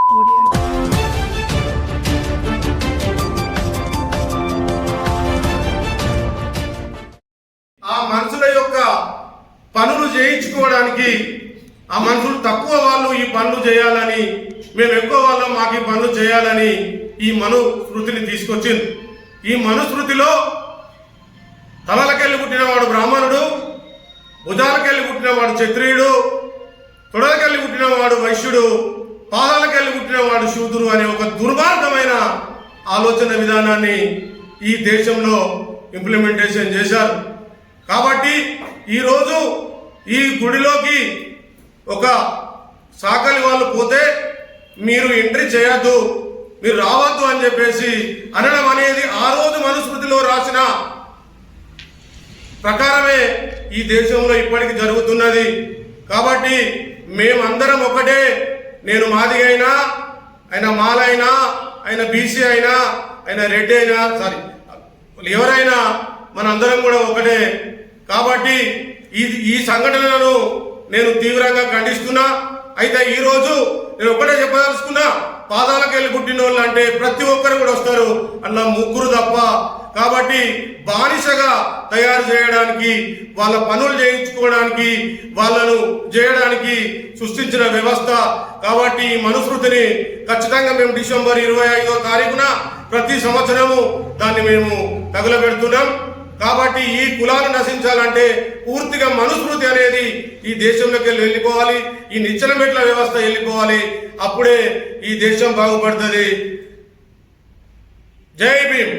ఆ మనుషుల యొక్క పనులు చేయించుకోవడానికి ఆ మనుషులు తక్కువ వాళ్ళు ఈ పనులు చేయాలని, మేము ఎక్కువ వాళ్ళం మాకు ఈ పనులు చేయాలని ఈ మనుస్మృతిని తీసుకొచ్చింది. ఈ మనుస్మృతిలో తలలకెళ్ళి పుట్టినవాడు బ్రాహ్మణుడు, భుజాలకెళ్ళి పుట్టినవాడు క్షత్రియుడు, తొడలకెళ్ళి పుట్టినవాడు వైశ్యుడు, పాదాలకెళ్ళి పుట్టినవాడు శూద్రుడు అనే ఒక దుర్మార్గమైన ఆలోచన విధానాన్ని ఈ దేశంలో ఇంప్లిమెంటేషన్ చేశారు. కాబట్టి ఈరోజు ఈ గుడిలోకి ఒక సాకలి వాళ్ళు పోతే మీరు ఎంట్రీ చేయొద్దు, మీరు రావద్దు అని చెప్పేసి అనడం అనేది ఆ రోజు మనుస్మృతిలో రాసిన ప్రకారమే ఈ దేశంలో ఇప్పటికి జరుగుతున్నది. కాబట్టి మేమందరం ఒకటే. నేను మాదిగ అయినా, ఆయన మాలైనా, ఆయన బీసీ అయినా, ఆయన రెడ్డి అయినా, ఎవరైనా మనందరం కూడా ఒకటే. కాబట్టి ఈ సంఘటనలను నేను తీవ్రంగా ఖండిస్తున్నా. అయితే ఈరోజు నేను ఒకటే చెప్పదలుచుకున్నా, పాదాలకు వెళ్ళి పుట్టిన వాళ్ళు అంటే ప్రతి ఒక్కరు కూడా వస్తారు, అలా ముగ్గురు తప్ప. కాబట్టి బానిసగా తయారు చేయడానికి, వాళ్ళ పనులు చేయించుకోవడానికి, వాళ్ళను చేయడానికి సృష్టించిన వ్యవస్థ. కాబట్టి ఈ మనుస్మృతిని ఖచ్చితంగా మేము డిసెంబర్ 25వ తారీఖున ప్రతి సంవత్సరము దాన్ని మేము తగులబెడుతున్నాం. కాబట్టి ఈ కులాలు నశించాలంటే పూర్తిగా మనుస్మృతి అనేది ఈ దేశంలోకి వెళ్ళిపోవాలి, ఈ నిచ్చెన మెట్ల వ్యవస్థ వెళ్ళిపోవాలి. అప్పుడే ఈ దేశం బాగుపడుతుంది. జై భీమ్.